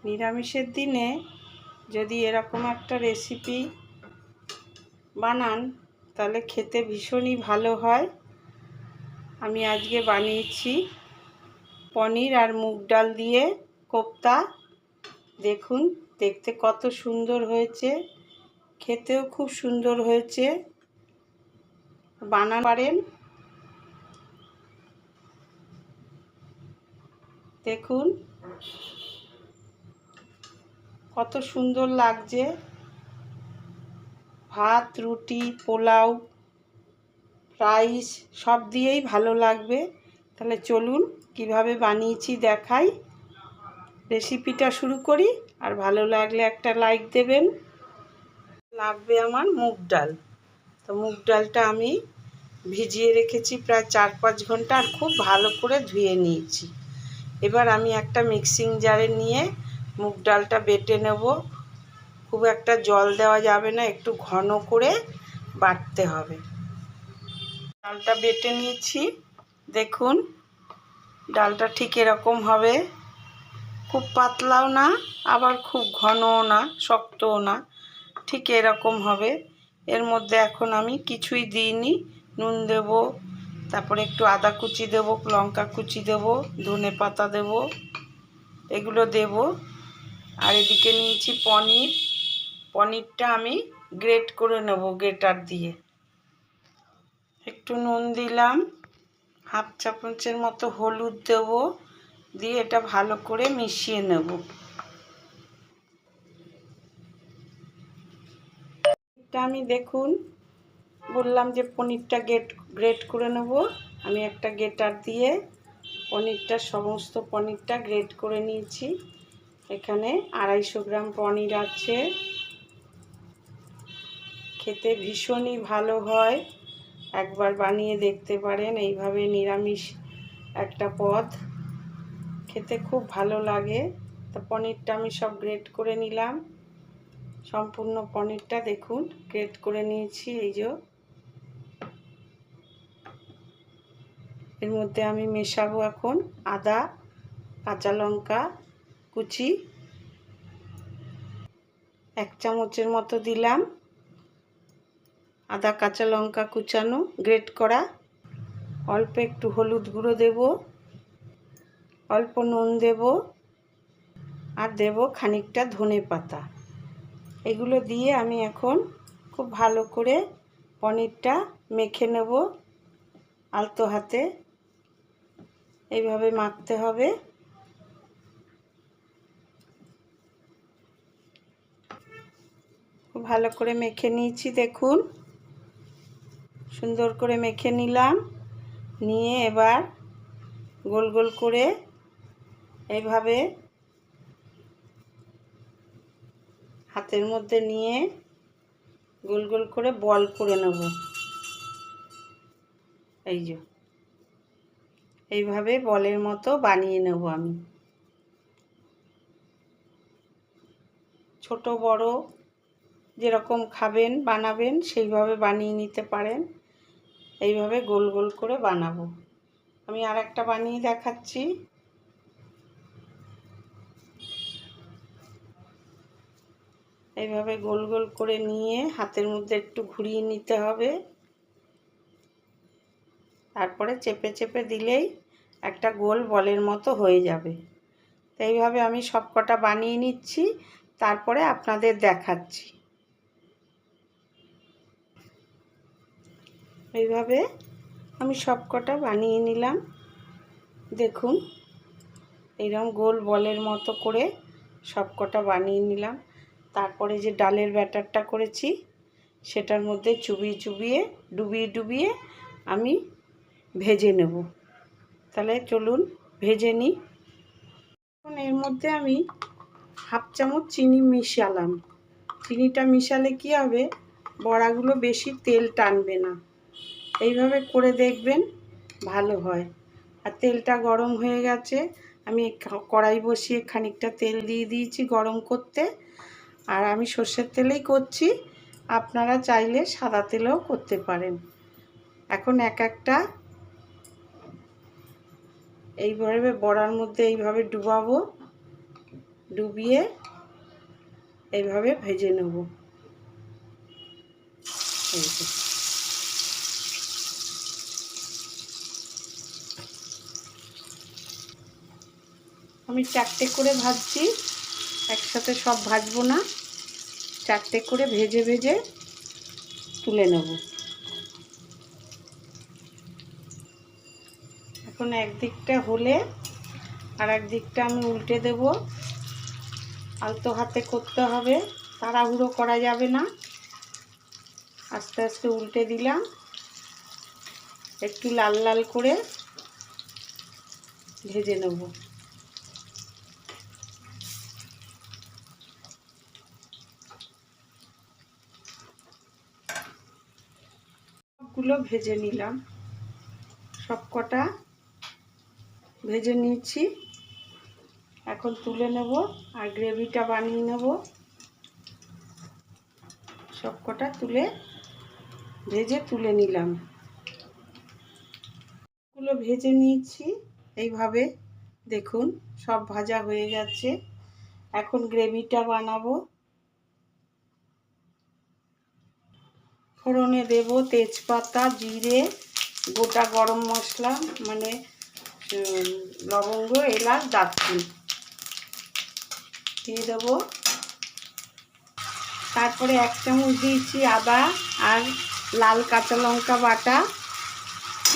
নিরামিষের দিনে যদি এরকম একটা রেসিপি বানান তাহলে খেতে ভীষণই ভালো হয়। আমি আজকে বানিয়েছি পনির আর মুগ ডাল দিয়ে কোপ্তা। দেখুন দেখতে কত সুন্দর হয়েছে, খেতেও খুব সুন্দর হয়েছে। বানাতে পারেন। দেখুন কত সুন্দর লাগছে। ভাত, রুটি, পোলাও, রাইস সব দিয়েই ভালো লাগবে। তাহলে চলুন কিভাবে বানিয়েছি দেখাই। রেসিপিটা শুরু করি। আর ভালো লাগলে একটা লাইক দেবেন। লাগবে আমার মুগ ডাল। তো মুগ ডালটা আমি ভিজিয়ে রেখেছি প্রায় 4-5 ঘন্টা আর খুব ভালো করে ধুয়ে নিয়েছি। এবার আমি একটা মিক্সিং জারে নিয়ে মুগ ডালটা বেটে নেব। খুব একটা জল দেওয়া যাবে না, একটু ঘন করে বাটতে হবে। ডালটা বেটে নিয়েছি। দেখুন ডালটা ঠিক এরকম হবে, খুব পাতলাও না আবার খুব ঘনও না, শক্তও না, ঠিক এরকম হবে। এর মধ্যে এখন আমি কিছুই দিইনি। নুন দেব, তারপরে একটু আদা কুচি দেব, লঙ্কা কুচি দেব, ধনে পাতা দেব, এগুলো দেব। আর এদিকে নিয়েছি পনির। পনিরটা আমি গ্রেট করে নেব গ্রেটার দিয়ে। একটু নুন দিলাম, 1/2 চামচের মতো হলুদ দেব, দিয়ে এটা ভালো করে মিশিয়ে নেব। এটা আমি দেখুন বললাম যে পনিরটা গ্রেট করে নেব। আমি একটা গ্রেটার দিয়ে সমস্ত পনিরটা গ্রেট করে নিয়েছি। এখানে 250 গ্রাম পনির আছে। খেতে ভীষণই ভালো হয়, একবার বানিয়ে দেখতে পারেন। এইভাবে নিরামিষ একটা পদ, খেতে খুব ভালো লাগে। তো পনিরটা আমি সব গ্রেট করে নিলাম। সম্পূর্ণ পনিরটা দেখুন গ্রেট করে নিয়েছি। এই যে এর মধ্যে আমি মেশাবো এখন আদা, কাঁচা লঙ্কা কুচি 1 চামচের মতো দিলাম। আদা কাঁচা লঙ্কা কুচানো গ্রেট করা। অল্প একটু হলুদ গুঁড়ো দেব, অল্প নুন দেব, আর দেব খানিকটা ধনে পাতা। এগুলো দিয়ে আমি এখন খুব ভালো করে পনিরটা মেখে নেব। আলতো হাতে এইভাবে মাখতে হবে। খুব ভালো করে মেখে নিয়েছি। দেখুন সুন্দর করে মেখে নিলাম। নিয়ে এবার গোল গোল করে এইভাবে হাতের মধ্যে নিয়ে গোল গোল করে বল করে নেব। এই যে এইভাবে বলের মতো বানিয়ে নেব আমি। ছোট বড় যেরকম খাবেন বানাবেন সেইভাবে বানিয়ে নিতে পারেন। এইভাবে গোল গোল করে বানাবো। আমি আর একটা বানিয়ে দেখাচ্ছি। এইভাবে গোল গোল করে নিয়ে হাতের মধ্যে একটু ঘুরিয়ে নিতে হবে। তারপরে চেপে চেপে দিলেই একটা গোল বলের মতো হয়ে যাবে। তো এইভাবে আমি সবকটা বানিয়ে নিচ্ছি, তারপরে আপনাদের দেখাচ্ছি। এইভাবে আমি সবকটা বানিয়ে নিলাম। দেখুন এইরকম গোল বলের মতো করে সবকটা বানিয়ে নিলাম। তারপরে যে ডালের ব্যাটারটা করেছি সেটার মধ্যে ডুবিয়ে ডুবিয়ে আমি ভেজে নেব। তাহলে চলুন ভেজে নিই। এখন এর মধ্যে আমি 1/2 চামচ চিনি মিশালাম। চিনিটা মিশালে কি হবে, বড়াগুলো বেশি তেল টানবে না। এইভাবে করে দেখবেন ভালো হয়। আর তেলটা গরম হয়ে গেছে, আমি কড়াই বসিয়ে খানিকটা তেল দিয়ে দিয়েছি গরম করতে। আর আমি সর্ষের তেলেই করছি, আপনারা চাইলে সাদা তেলেও করতে পারেন। এখন এক একটা এইভাবে বড়ার মধ্যে এইভাবে ডুবাবো। ডুবিয়ে এইভাবে ভেজে নেব। এই যে আমি 4টে করে ভাজছি, একসাথে সব ভাজবো না, 4টে করে ভেজে ভেজে তুলে নেব। এখন একদিকটা হলে আর একদিকটা আমি উল্টে দেব। আলতো হাতে করতে হবে, তাড়াহুড়ো করা যাবে না। আস্তে আস্তে উল্টে দিলাম, একটু লাল লাল করে ভেজে নেব। সবগুলো ভেজে নিলাম, সব কটা ভেজে নিয়েছি। এখন তুলে নেব আর গ্রেভিটা বানিয়ে নেব। সব কটা ভেজে তুলে নিলাম। গুলো ভেজে নিয়েছি এইভাবে, দেখুন সব ভাজা হয়ে গেছে। এখন গ্রেভিটা বানাবো। ফোড়নে দেব তেজপাতা, জিরে, গোটা গরম মশলা মানে লবঙ্গ, এলাচ, দারচিনি দিয়ে দেবো। তারপরে 1 চামচ দিয়েছি আদা আর লাল কাঁচা লঙ্কা বাটা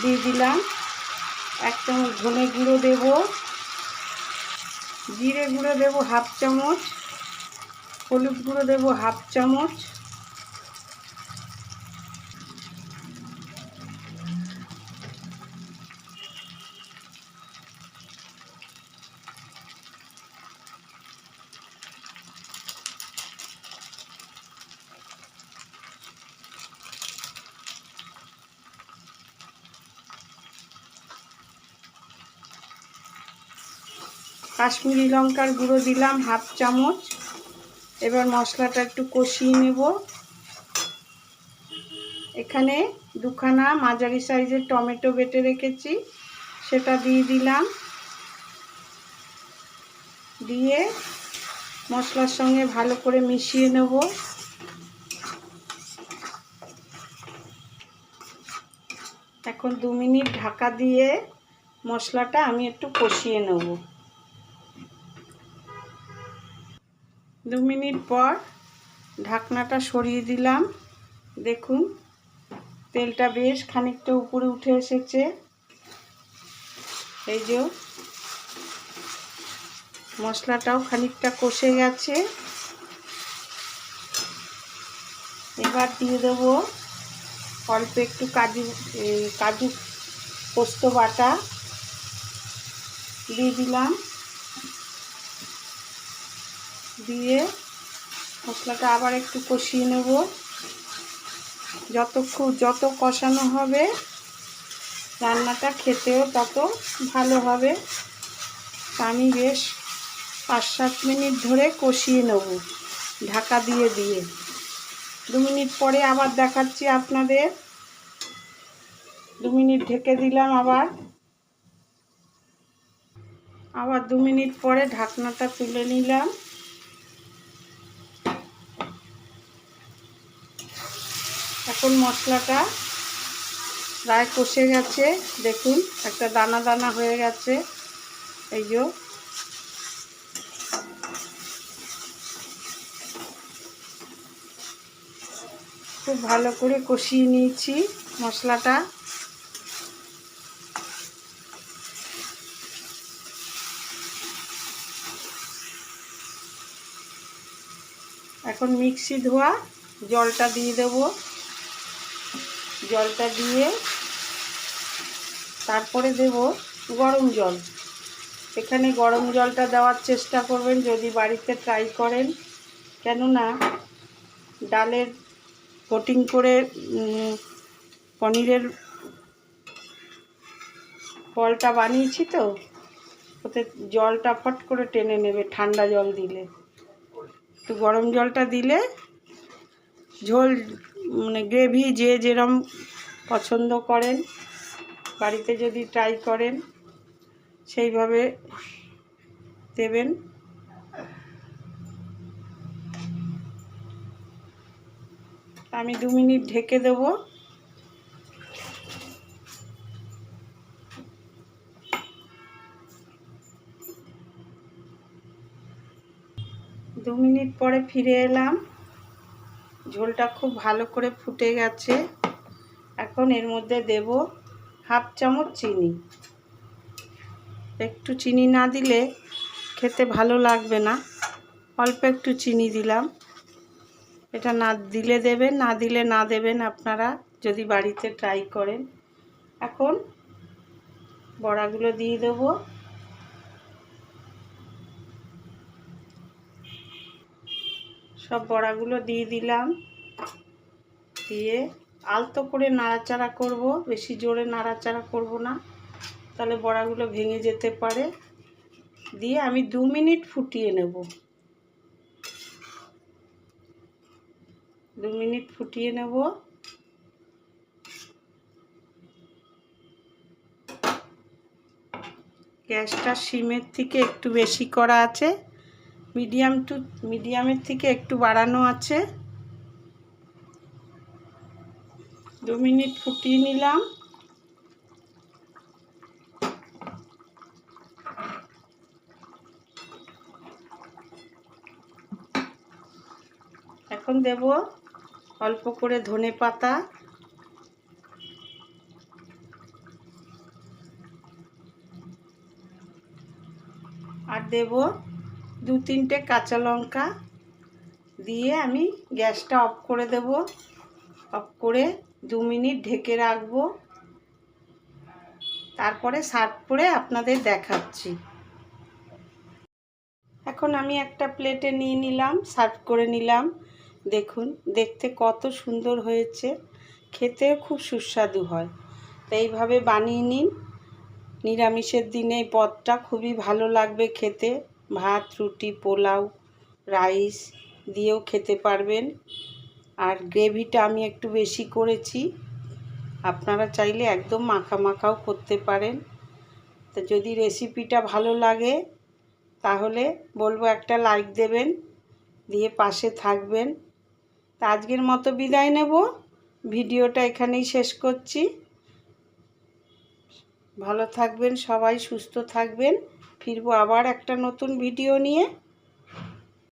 দিয়ে দিলাম। 1 চামচ ধনে গুঁড়ো দেব, জিরে গুঁড়ো দেব 1/2 চামচ, হলুদ গুঁড়ো দেব 1/2 চামচ, কাশ্মীরি লঙ্কার গুঁড়ো দিলাম 1/2 চামচ। এবার মশলাটা একটু কষিয়ে নেব। এখানে 2খানা মাঝারি সাইজের টমেটো বেটে রেখেছি, সেটা দিয়ে দিলাম। দিয়ে মশলার সঙ্গে ভালো করে মিশিয়ে নেব। এখন 2 মিনিট ঢাকা দিয়ে মশলাটা আমি একটু কষিয়ে নেব। 2 মিনিট পর ঢাকনাটা সরিয়ে দিলাম। দেখুন তেলটা বেশ খানিকটা উপরে উঠে এসেছে। এই যে মশলাটাও খানিকটা কষে গেছে। এবার দিয়ে দেব অল্প একটু কাজু পোস্ত বাটা দিয়ে দিলাম। দিয়ে মশলাটা আবার একটু কষিয়ে নেব। যত কষানো হবে রান্নাটা খেতেও তত ভালো হবে। আমি বেশ 5-7 মিনিট ধরে কষিয়ে নেব ঢাকা দিয়ে। 2 মিনিট পরে আবার দেখাচ্ছি আপনাদের। 2 মিনিট ঢেকে দিলাম, আবার 2 মিনিট পরে ঢাকনাটা তুলে নিলাম। এখন মশলাটা প্রায় কষে গেছে। দেখুন একটা দানা দানা হয়ে গেছে। এই যে খুব ভালো করে কষিয়ে নিয়েছি মশলাটা। এখন মিক্সি ধোয়া জলটা দিয়ে দেব। জলটা দিয়ে তারপরে দেব গরম জল। এখানে গরম জলটা দেওয়ার চেষ্টা করবেন যদি বাড়িতে ট্রাই করেন, কেননা ডালের কোটিং করে পনিরের বলটা বানিয়েছি তো, ওতে জলটা ফট করে টেনে নেবে ঠান্ডা জল দিলে। তো গরম জলটা দিলে ঝোল মানে গ্রেভি যে যেরম পছন্দ করেন বাড়িতে যদি ট্রাই করেন সেইভাবে দেবেন। আমি 2 মিনিট ঢেকে দেব। দু মিনিট পরে ফিরে এলাম। ঝোলটা খুব ভালো করে ফুটে গেছে। এখন এর মধ্যে দেব হাফ চামচ চিনি। একটু চিনি না দিলে খেতে ভালো লাগবে না, অল্প একটু চিনি দিলাম। এটা না দিলে দেবেন, না দিলে না দেবেন, আপনারা যদি বাড়িতে ট্রাই করেন। এখন বড়াগুলো দিয়ে দেব। সব বড়াগুলো দিয়ে দিলাম। দিয়ে আলতো করে নাড়াচাড়া করব, বেশি জোরে নাড়াচাড়া করব না, তাহলে বড়াগুলো ভেঙে যেতে পারে। দিয়ে আমি 2 মিনিট ফুটিয়ে নেব। 2 মিনিট ফুটিয়ে নেব। গ্যাসটা সিমের থেকে একটু বেশি করা আছে, মিডিয়ামের থেকে একটু বাড়ানো আছে। 2 মিনিট ফুটিয়ে নিলাম। এখন দেব অল্প করে ধনে পাতা, আর দেব 2-3টে কাঁচা লঙ্কা। দিয়ে আমি গ্যাসটা অফ করে দেব। অফ করে 2 মিনিট ঢেকে রাখবো। তারপরে সার্ভ করে আপনাদের দেখাচ্ছি। এখন আমি একটা প্লেটে নিয়ে নিলাম, সার্ভ করে নিলাম। দেখুন দেখতে কত সুন্দর হয়েছে, খেতেও খুব সুস্বাদু হয়। তো এইভাবে বানিয়ে নিন। নিরামিষের দিনে এই পদটা খুবই ভালো লাগবে খেতে। ভাত, রুটি, পোলাও, রাইস দিয়েও খেতে পারবেন। আর গ্রেভিটা আমি একটু বেশি করেছি, আপনারা চাইলে একদম মাখা মাখাও করতে পারেন। তো যদি রেসিপিটা ভালো লাগে তাহলে বলবো একটা লাইক দেবেন, দিয়ে পাশে থাকবেন। তা আজকের মতো বিদায় নেব, ভিডিওটা এখানেই শেষ করছি। ভালো থাকবেন সবাই, সুস্থ থাকবেন। ফিরবো আবার একটা নতুন ভিডিও নিয়ে।